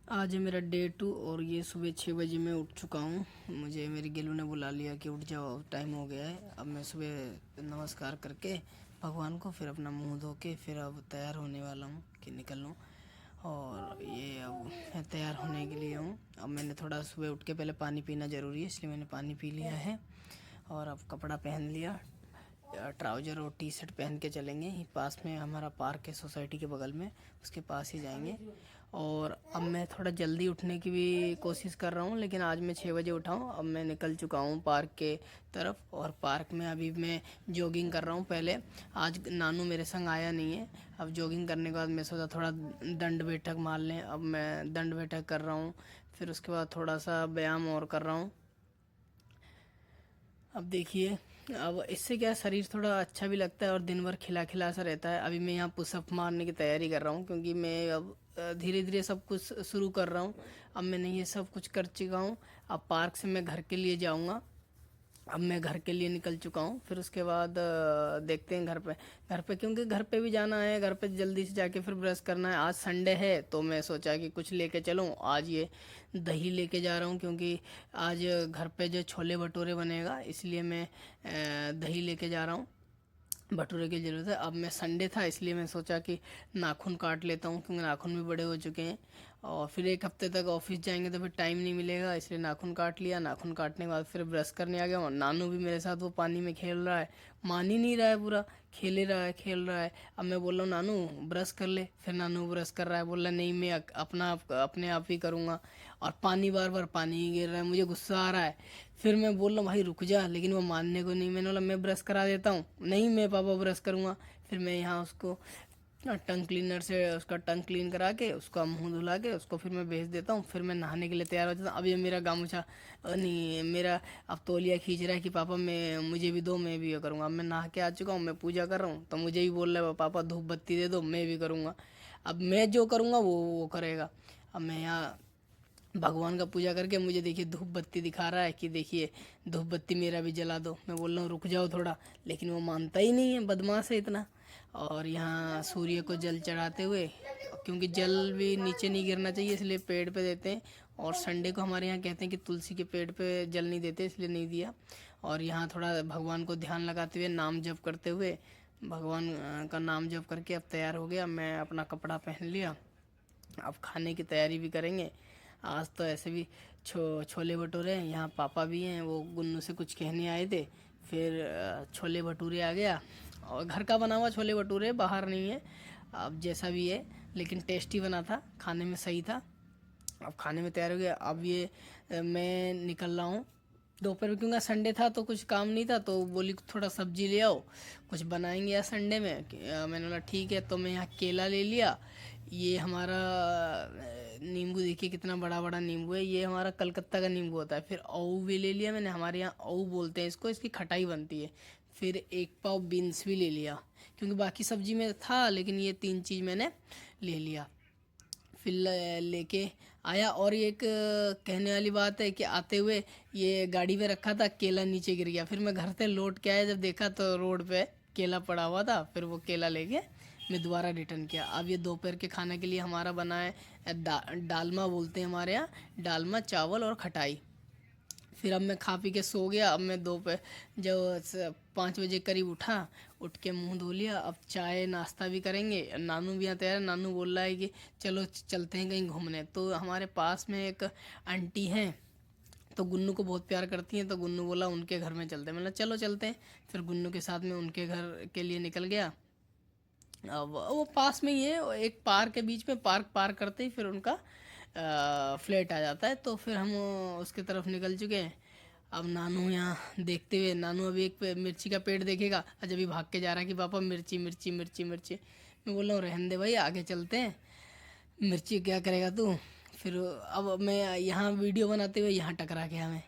आज है मेरा डे 2 और ये सुबह 6 बजे मैं उठ चुका हूँ। मुझे मेरी गेलू ने बुला लिया कि उठ जाओ, टाइम हो गया है। अब मैं सुबह नमस्कार करके भगवान को फिर अपना मुंह धो के फिर अब तैयार होने वाला हूँ कि निकलूँ। और ये अब मैं तैयार होने के लिए हूँ। अब मैंने थोड़ा सुबह उठ के पहले पानी पीना ज़रूरी है, इसलिए मैंने पानी पी लिया है। और अब कपड़ा पहन लिया, ट्राउज़र और टी शर्ट पहन के चलेंगे। ही पास में हमारा पार्क है सोसाइटी के बगल में, उसके पास ही जाएंगे। और अब मैं थोड़ा जल्दी उठने की भी कोशिश कर रहा हूँ, लेकिन आज मैं 6 बजे उठा हूँ। अब मैं निकल चुका हूँ पार्क के तरफ और पार्क में अभी मैं जॉगिंग कर रहा हूँ। पहले आज नानू मेरे संग आया नहीं है। अब जॉगिंग करने के बाद मैं सोचा थोड़ा दंड बैठक मार लें। अब मैं दंड बैठक कर रहा हूँ, फिर उसके बाद थोड़ा सा व्यायाम और कर रहा हूँ। अब देखिए, अब इससे क्या शरीर थोड़ा अच्छा भी लगता है और दिन भर खिला खिला सा रहता है। अभी मैं यहाँ पुशअप मारने की तैयारी कर रहा हूँ, क्योंकि मैं अब धीरे धीरे सब कुछ शुरू कर रहा हूँ। अब मैंने ये सब कुछ कर चुका हूँ। अब पार्क से मैं घर के लिए जाऊँगा। अब मैं घर के लिए निकल चुका हूँ। फिर उसके बाद देखते हैं घर पे क्योंकि घर पे भी जाना है। घर पे जल्दी से जाके फिर ब्रश करना है। आज संडे है तो मैं सोचा कि कुछ लेके चलूँ। आज ये दही लेके जा रहा हूँ, क्योंकि आज घर पे जो छोले भटूरे बनेगा, इसलिए मैं दही लेके जा रहा हूँ। भटूरे की ज़रूरत है। अब मैं संडे था इसलिए मैं सोचा कि नाखून काट लेता हूँ, क्योंकि नाखून भी बड़े हो चुके हैं और फिर एक हफ्ते तक ऑफिस जाएंगे तो फिर टाइम नहीं मिलेगा, इसलिए नाखून काट लिया। नाखून काटने के बाद फिर ब्रश करने आ गया और नानू भी मेरे साथ वो पानी में खेल रहा है। मान ही नहीं रहा है, पूरा खेल ही रहा है, खेल रहा है। अब मैं बोल रहा हूँ नानू ब्रश कर ले, फिर नानू ब्रश कर रहा है। बोल रहा है नहीं, मैं अपने आप ही करूँगा। और पानी बार बार पानी ही गिर रहा है, मुझे गुस्सा आ रहा है। फिर मैं बोल रहा हूँ भाई रुक जा, लेकिन वो मानने को नहीं। मैंने बोला मैं ब्रश करा देता हूँ। नहीं, मैं पापा ब्रश करूँगा। फिर मैं यहाँ उसको टंग क्लीनर से उसका टंग क्लीन करा के उसका मुंह धुला के उसको फिर मैं भेज देता हूँ। फिर मैं नहाने के लिए तैयार हो जाता हूँ। अब ये मेरा गामछा नहीं, मेरा अब तौलिया खींच रहा है कि पापा मैं मुझे भी दो, मैं भी ये करूँगा। अब मैं नहा के आ चुका हूँ, मैं पूजा कर रहा हूँ, तो मुझे भी बोल रहा है पापा धूप बत्ती दे दो, मैं भी करूँगा। अब मैं जो करूँगा वो करेगा। अब मैं यहाँ भगवान का पूजा करके मुझे देखिए धूप बत्ती दिखा रहा है कि देखिए धूप बत्ती मेरा भी जला दो। मैं बोल रहा हूँ रुक जाओ थोड़ा, लेकिन वो मानता ही नहीं है, बदमाश है इतना। और यहाँ सूर्य को जल चढ़ाते हुए, क्योंकि जल भी नीचे नहीं गिरना चाहिए इसलिए पेड़ पे देते हैं। और संडे को हमारे यहाँ कहते हैं कि तुलसी के पेड़ पे जल नहीं देते, इसलिए नहीं दिया। और यहाँ थोड़ा भगवान को ध्यान लगाते हुए नाम जप करते हुए भगवान का नाम जप करके अब तैयार हो गया। मैं अपना कपड़ा पहन लिया, अब खाने की तैयारी भी करेंगे। आज तो ऐसे भी छोले भटूरे हैं। यहाँ पापा भी हैं, वो गुन्नू से कुछ कहने आए थे। फिर छोले भटूरे आ गया, और घर का बना हुआ छोले भटूरे, बाहर नहीं है। अब जैसा भी है, लेकिन टेस्टी बना था, खाने में सही था। अब खाने में तैयार हो गया। अब ये मैं निकल रहा हूँ दोपहर में, क्योंकि संडे था तो कुछ काम नहीं था, तो बोली थोड़ा सब्जी ले आओ, कुछ बनाएंगे यार संडे में। मैंने बोला ठीक है। तो मैं यहाँ केला ले लिया। ये हमारा नींबू देखिए कितना बड़ा बड़ा नींबू है, ये हमारा कलकत्ता का नींबू होता है। फिर अऊ भी ले लिया मैंने, हमारे यहाँ अऊ बोलते हैं इसको, इसकी खटाई बनती है। फिर एक पाव बीन्स भी ले लिया, क्योंकि बाकी सब्जी में था, लेकिन ये तीन चीज़ मैंने ले लिया। फिर लेके आया। और एक कहने वाली बात है कि आते हुए ये गाड़ी में रखा था, केला नीचे गिर गया। फिर मैं घर से लौट के आया, जब देखा तो रोड पे केला पड़ा हुआ था। फिर वो केला लेके मैं दोबारा रिटर्न किया। अब ये दोपहर के खाने के लिए हमारा बना है डालमा बोलते हैं हमारे यहाँ, डालमा चावल और खटाई। फिर अब मैं खा पी के सो गया। अब मैं दोपहर जब 5 बजे करीब उठा, उठ के मुंह धो लिया। अब चाय नाश्ता भी करेंगे। नानू भी यहाँ तैयार है, नानू बोल रहा है कि चलो चलते हैं कहीं घूमने। तो हमारे पास में एक आंटी हैं, तो गुन्नू को बहुत प्यार करती हैं, तो गुन्नू बोला उनके घर में चलते हैं। मतलब चलो चलते हैं। फिर गुन्नू के साथ में उनके घर के लिए निकल गया। अब वो पास में ही है, एक पार्क के बीच में, पार्क पार करते ही फिर उनका फ्लैट आ जाता है। तो फिर हम उसके तरफ निकल चुके हैं। अब नानू यहाँ देखते हुए, नानू अभी एक मिर्ची का पेड़ देखेगा, आज अभी भाग के जा रहा है कि पापा मिर्ची मिर्ची मिर्ची मिर्ची। मैं बोल रहा हूँ रहने दे भाई, आगे चलते हैं, मिर्ची क्या करेगा तू। फिर अब मैं यहाँ वीडियो बनाते हुए यहाँ टकरा गया मैं।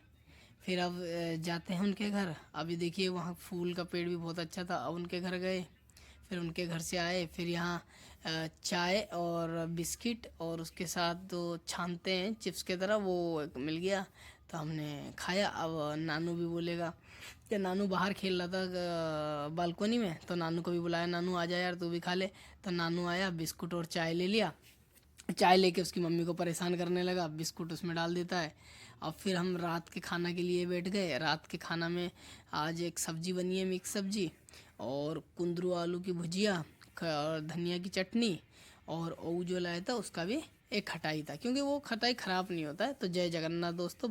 फिर अब जाते हैं उनके घर। अभी देखिए वहाँ फूल का पेड़ भी बहुत अच्छा था। अब उनके घर गए, फिर उनके घर से आए। फिर यहाँ चाय और बिस्किट और उसके साथ दो छानते हैं चिप्स की तरह, वो मिल गया, तो हमने खाया। अब नानू भी बोलेगा कि नानू बाहर खेल रहा था बालकोनी में, तो नानू को भी बुलाया, नानू आ जा यार तू भी खा ले। तो नानू आया, बिस्कुट और चाय ले लिया। चाय लेके उसकी मम्मी को परेशान करने लगा, बिस्कुट उसमें डाल देता है। अब फिर हम रात के खाना के लिए बैठ गए। रात के खाना में आज एक सब्जी बनी है, मिक्स सब्जी, और कुंदरू आलू की भुजिया, और धनिया की चटनी, और वो जो लाया था उसका भी एक खटाई था, क्योंकि वो खटाई ख़राब नहीं होता है। तो जय जगन्नाथ दोस्तों।